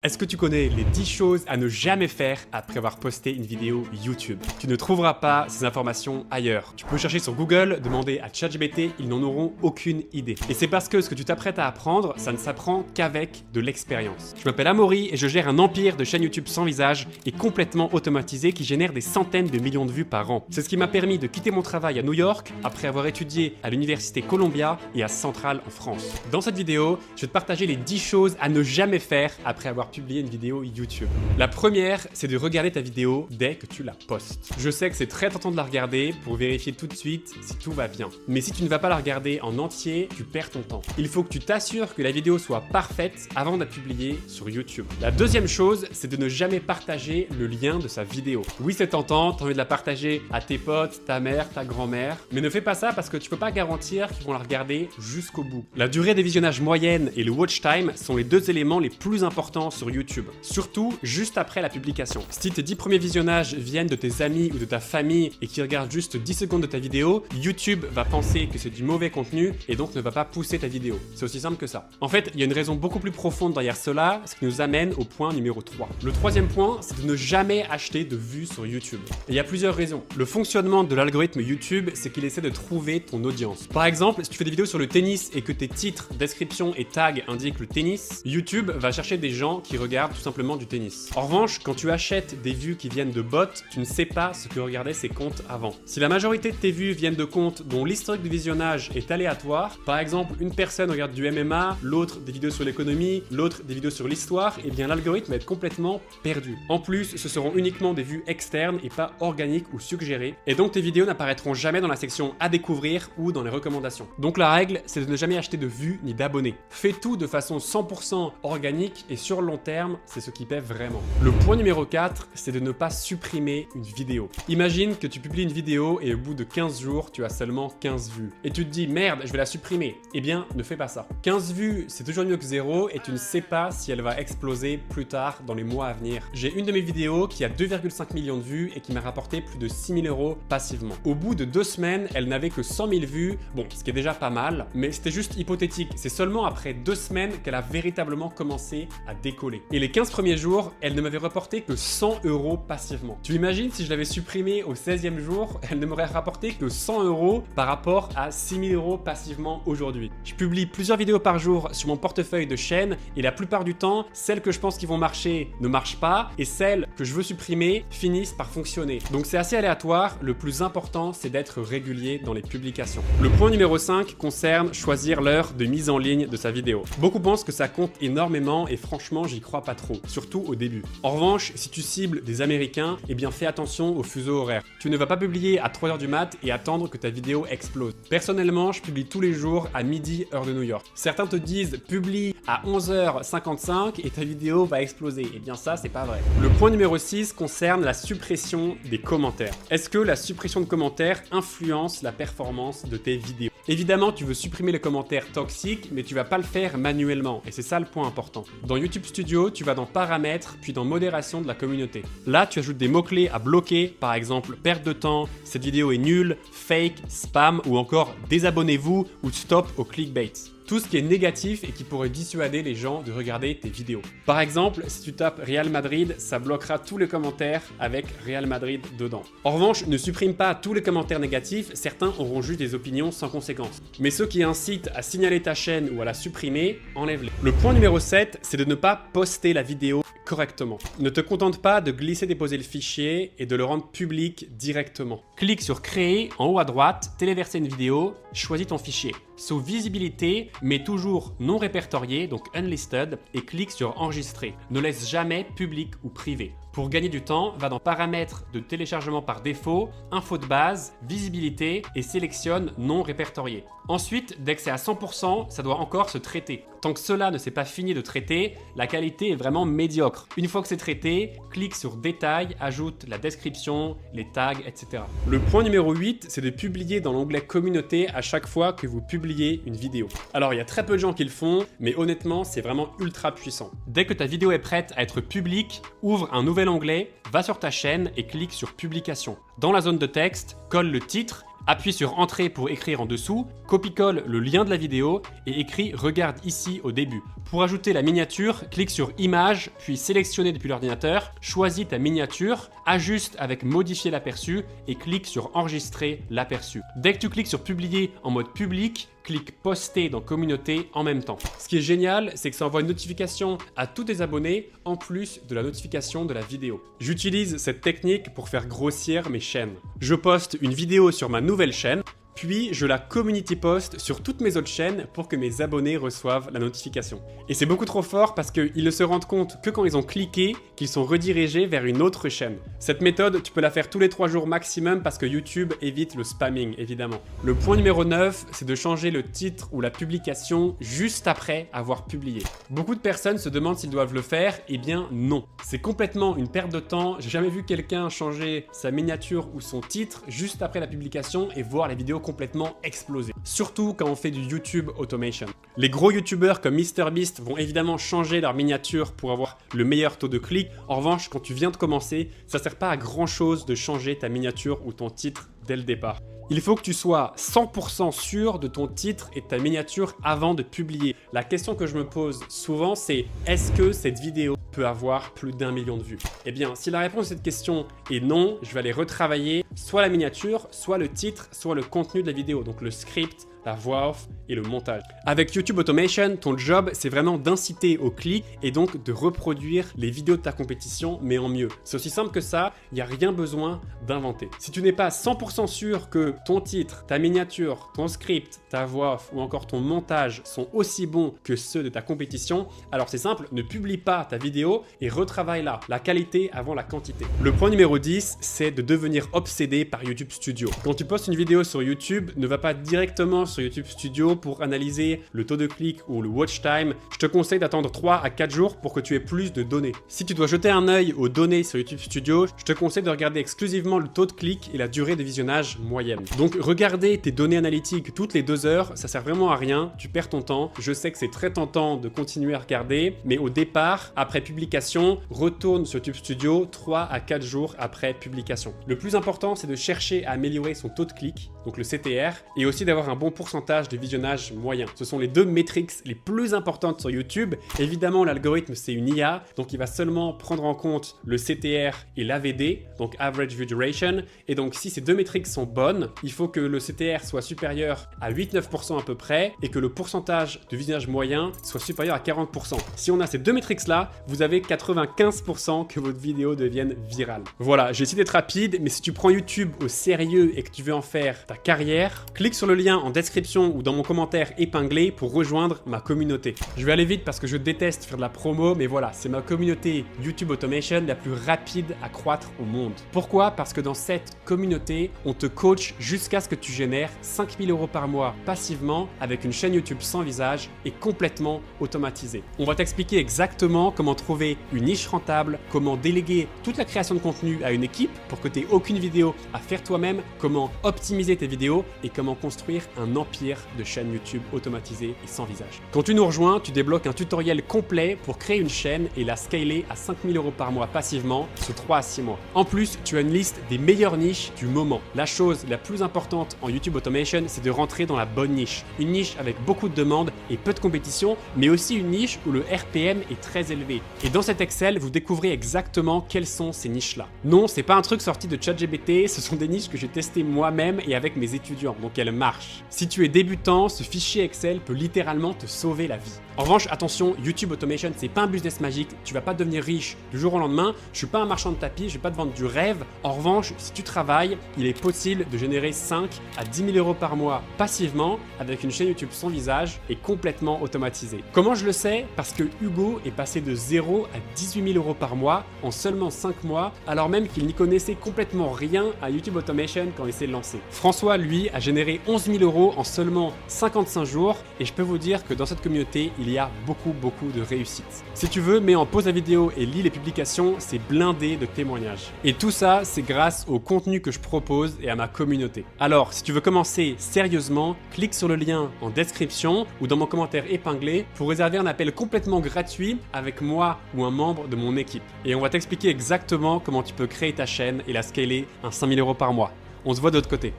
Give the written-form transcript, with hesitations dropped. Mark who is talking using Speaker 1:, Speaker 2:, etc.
Speaker 1: Est-ce que tu connais les 10 choses à ne jamais faire après avoir posté une vidéo YouTube? Tu ne trouveras pas ces informations ailleurs. Tu peux chercher sur Google, demander à ChatGPT, ils n'en auront aucune idée. Et c'est parce que ce que tu t'apprêtes à apprendre, ça ne s'apprend qu'avec de l'expérience. Je m'appelle Amaury et je gère un empire de chaînes YouTube sans visage et complètement automatisé qui génère des centaines de millions de vues par an. C'est ce qui m'a permis de quitter mon travail à New York après avoir étudié à l'université Columbia et à Central en France. Dans cette vidéo, je vais te partager les 10 choses à ne jamais faire après avoir publié une vidéo YouTube. La première, c'est de regarder ta vidéo dès que tu la postes. Je sais que c'est très tentant de la regarder pour vérifier tout de suite si tout va bien. Mais si tu ne vas pas la regarder en entier, tu perds ton temps. Il faut que tu t'assures que la vidéo soit parfaite avant de la publier sur YouTube. La deuxième chose, c'est de ne jamais partager le lien de sa vidéo. Oui, c'est tentant, tu as envie de la partager à tes potes, ta mère, ta grand-mère, mais ne fais pas ça parce que tu peux pas garantir qu'ils vont la regarder jusqu'au bout. La durée des visionnages moyenne et le watch time sont les deux éléments les plus importants sur YouTube. Surtout juste après la publication. Si tes 10 premiers visionnages viennent de tes amis ou de ta famille et qui regardent juste 10 secondes de ta vidéo, YouTube va penser que c'est du mauvais contenu et donc ne va pas pousser ta vidéo. C'est aussi simple que ça. En fait, il y a une raison beaucoup plus profonde derrière cela, ce qui nous amène au point numéro 3. Le troisième point, c'est de ne jamais acheter de vues sur YouTube. Et il y a plusieurs raisons. Le fonctionnement de l'algorithme YouTube, c'est qu'il essaie de trouver ton audience. Par exemple, si tu fais des vidéos sur le tennis et que tes titres, descriptions et tags indiquent le tennis, YouTube va chercher des gens qui regardent tout simplement du tennis. En revanche, quand tu achètes des vues qui viennent de bots, tu ne sais pas ce que regardaient ces comptes avant. Si la majorité de tes vues viennent de comptes dont l'historique de visionnage est aléatoire, par exemple une personne regarde du MMA, l'autre des vidéos sur l'économie, l'autre des vidéos sur l'histoire, et bien l'algorithme va être complètement perdu. En plus, ce seront uniquement des vues externes et pas organiques ou suggérées, et donc tes vidéos n'apparaîtront jamais dans la section à découvrir ou dans les recommandations. Donc la règle, c'est de ne jamais acheter de vues ni d'abonnés. Fais tout de façon 100% organique et sur le long terme, c'est ce qui paie vraiment. Le point numéro 4, c'est de ne pas supprimer une vidéo. Imagine que tu publies une vidéo et au bout de 15 jours, tu as seulement 15 vues. Et tu te dis, merde, je vais la supprimer. Eh bien, ne fais pas ça. 15 vues, c'est toujours mieux que 0 et tu ne sais pas si elle va exploser plus tard dans les mois à venir. J'ai une de mes vidéos qui a 2,5 millions de vues et qui m'a rapporté plus de 6 000 € passivement. Au bout de 2 semaines, elle n'avait que 100 000 vues, bon, ce qui est déjà pas mal, mais c'était juste hypothétique. C'est seulement après 2 semaines qu'elle a véritablement commencé à décoller. Et les 15 premiers jours, elle ne m'avait rapporté que 100 € passivement. Tu imagines si je l'avais supprimée au 16e jour, elle ne m'aurait rapporté que 100 € par rapport à 6 000 € passivement aujourd'hui. Je publie plusieurs vidéos par jour sur mon portefeuille de chaînes et la plupart du temps, celles que je pense qui vont marcher ne marchent pas et celles que je veux supprimer finissent par fonctionner. Donc c'est assez aléatoire, le plus important c'est d'être régulier dans les publications. Le point numéro 5 concerne choisir l'heure de mise en ligne de sa vidéo. Beaucoup pensent que ça compte énormément et franchement j'y crois pas trop, surtout au début. En revanche, si tu cibles des Américains, eh bien fais attention au fuseau horaire. Tu ne vas pas publier à 3h du mat et attendre que ta vidéo explose. Personnellement, je publie tous les jours à midi heure de New York. Certains te disent publie à 11h55 et ta vidéo va exploser. Eh bien ça, c'est pas vrai. Le point numéro 6 concerne la suppression des commentaires. Est-ce que la suppression de commentaires influence la performance de tes vidéos? Évidemment, tu veux supprimer les commentaires toxiques, mais tu vas pas le faire manuellement et c'est ça le point important. Dans YouTube Studio, tu vas dans Paramètres, puis dans Modération de la communauté. Là, tu ajoutes des mots-clés à bloquer, par exemple perte de temps, cette vidéo est nulle, fake, spam ou encore désabonnez-vous ou stop au clickbait. Tout ce qui est négatif et qui pourrait dissuader les gens de regarder tes vidéos. Par exemple, si tu tapes Real Madrid, ça bloquera tous les commentaires avec Real Madrid dedans. En revanche, ne supprime pas tous les commentaires négatifs, certains auront juste des opinions sans conséquence. Mais ceux qui incitent à signaler ta chaîne ou à la supprimer, enlève-les. Le point numéro 7, c'est de ne pas poster la vidéo correctement. Ne te contente pas de glisser-déposer le fichier et de le rendre public directement. Clique sur Créer en haut à droite, téléverser une vidéo, choisis ton fichier. Sous Visibilité, mets toujours non répertorié, donc Unlisted, et clique sur Enregistrer. Ne laisse jamais public ou privé. Pour gagner du temps, va dans Paramètres de téléchargement par défaut, Info de base, Visibilité et sélectionne non répertorié. Ensuite, dès que c'est à 100%, ça doit encore se traiter. Tant que cela ne s'est pas fini de traiter, la qualité est vraiment médiocre. Une fois que c'est traité, clique sur Détail, ajoute la description, les tags, etc. Le point numéro 8, c'est de publier dans l'onglet Communauté à chaque fois que vous publiez une vidéo. Alors il y a très peu de gens qui le font, mais honnêtement, c'est vraiment ultra puissant. Dès que ta vidéo est prête à être publique, ouvre un nouvel onglet, va sur ta chaîne et clique sur Publication. Dans la zone de texte, colle le titre Appuie sur Entrée pour écrire en dessous, copie-colle le lien de la vidéo et écris Regarde ici au début. Pour ajouter la miniature, clique sur Image, puis sélectionner depuis l'ordinateur, choisis ta miniature, ajuste avec Modifier l'aperçu et clique sur Enregistrer l'aperçu. Dès que tu cliques sur Publier en mode public, clique Poster dans Communauté en même temps. Ce qui est génial, c'est que ça envoie une notification à tous tes abonnés en plus de la notification de la vidéo. J'utilise cette technique pour faire grossir mes chaînes. Je poste une vidéo sur ma nouvelle chaîne, puis je la community post sur toutes mes autres chaînes pour que mes abonnés reçoivent la notification. Et c'est beaucoup trop fort parce qu'ils ne se rendent compte que quand ils ont cliqué qu'ils sont redirigés vers une autre chaîne. Cette méthode, tu peux la faire tous les 3 jours maximum parce que YouTube évite le spamming, évidemment. Le point numéro 9, c'est de changer le titre ou la publication juste après avoir publié. Beaucoup de personnes se demandent s'ils doivent le faire, eh bien non. C'est complètement une perte de temps. J'ai jamais vu quelqu'un changer sa miniature ou son titre juste après la publication et voir la vidéo complètement exploser. Surtout quand on fait du YouTube Automation. Les gros YouTubeurs comme MrBeast vont évidemment changer leur miniature pour avoir le meilleur taux de clic. En revanche, quand tu viens de commencer, ça sert pas à grand chose de changer ta miniature ou ton titre dès le départ. Il faut que tu sois 100% sûr de ton titre et de ta miniature avant de publier. La question que je me pose souvent, c'est est-ce que cette vidéo peut avoir plus d'1 million de vues? Eh bien, si la réponse à cette question est non, je vais aller retravailler soit la miniature, soit le titre, soit le contenu de la vidéo, donc le script, la voix off et le montage. Avec YouTube Automation, ton job, c'est vraiment d'inciter au clic et donc de reproduire les vidéos de ta compétition, mais en mieux. C'est aussi simple que ça, il n'y a rien besoin d'inventer. Si tu n'es pas 100% sûr que ton titre, ta miniature, ton script, ta voix off ou encore ton montage sont aussi bons que ceux de ta compétition, alors c'est simple, ne publie pas ta vidéo et retravaille-la. La qualité avant la quantité. Le point numéro 10, c'est de devenir obsédé par YouTube Studio. Quand tu postes une vidéo sur YouTube, ne va pas directement sur YouTube Studio pour analyser le taux de clic ou le watch time. Je te conseille d'attendre 3 à 4 jours pour que tu aies plus de données. Si tu dois jeter un œil aux données sur YouTube Studio, je te conseille de regarder exclusivement le taux de clic et la durée de visionnage moyenne. Donc regarder tes données analytiques toutes les 2 heures, ça sert vraiment à rien, tu perds ton temps. Je sais que c'est très tentant de continuer à regarder, mais au départ, après publication, retourne sur YouTube Studio 3 à 4 jours après publication. Le plus important, c'est de chercher à améliorer son taux de clic, donc le CTR, et aussi d'avoir un bon pourcentage de visionnage moyen. Ce sont les 2 métriques les plus importantes sur YouTube. Évidemment, l'algorithme, c'est une IA, donc il va seulement prendre en compte le CTR et l'AVD, donc Average View Duration. Et donc, si ces 2 métriques sont bonnes, il faut que le CTR soit supérieur à 8-9% à peu près et que le pourcentage de visionnage moyen soit supérieur à 40%. Si on a ces 2 métriques-là, vous avez 95% que votre vidéo devienne virale. Voilà, j'ai essayé d'être rapide, mais si tu prends YouTube au sérieux et que tu veux en faire ta carrière, clique sur le lien en description ou dans mon commentaire épinglé pour rejoindre ma communauté. Je vais aller vite parce que je déteste faire de la promo, mais voilà, c'est ma communauté YouTube Automation la plus rapide à croître au monde. Pourquoi? Parce que dans cette communauté, on te coach jusqu'à ce que tu génères 5 000 € par mois passivement avec une chaîne YouTube sans visage et complètement automatisée. On va t'expliquer exactement comment trouver une niche rentable, comment déléguer toute la création de contenu à une équipe pour que tu n'aies aucune vidéo à faire toi-même, comment optimiser tes vidéos et comment construire un empire de chaîne YouTube automatisée et sans visage. Quand tu nous rejoins, tu débloques un tutoriel complet pour créer une chaîne et la scaler à 5 000 € par mois passivement sur 3 à 6 mois. En plus, tu as une liste des meilleures niches du moment. La chose la plus importante en YouTube Automation, c'est de rentrer dans la bonne niche. Une niche avec beaucoup de demandes et peu de compétition, mais aussi une niche où le RPM est très élevé. Et dans cet Excel, vous découvrez exactement quelles sont ces niches-là. Non, c'est pas un truc sorti de ChatGPT, ce sont des niches que j'ai testées moi-même et avec mes étudiants, donc elles marchent. Si tu es débutant, ce fichier Excel peut littéralement te sauver la vie. En revanche, attention, YouTube Automation, c'est pas un business magique, tu vas pas devenir riche du jour au lendemain, je suis pas un marchand de tapis, je vais pas te vendre du rêve. En revanche, si tu travailles, il est possible de générer 5 à 10 000 € par mois passivement avec une chaîne YouTube sans visage et complètement automatisée. Comment je le sais? Parce que Hugo est passé de 0 à 18 000 € par mois en seulement 5 mois, alors même qu'il n'y connaissait complètement rien à YouTube Automation quand il s'est lancé. François, lui, a généré 11 000 € en seulement 55 jours et je peux vous dire que dans cette communauté, il y a beaucoup de réussite. Si tu veux, mets en pause la vidéo et lis les publications, c'est blindé de témoignages. Et tout ça, c'est grâce au contenu que je propose et à ma communauté. Alors, si tu veux commencer sérieusement, clique sur le lien en description ou dans mon commentaire épinglé pour réserver un appel complètement gratuit avec moi ou un membre de mon équipe. Et on va t'expliquer exactement comment tu peux créer ta chaîne et la scaler à 5 000 € par mois. On se voit de l'autre côté.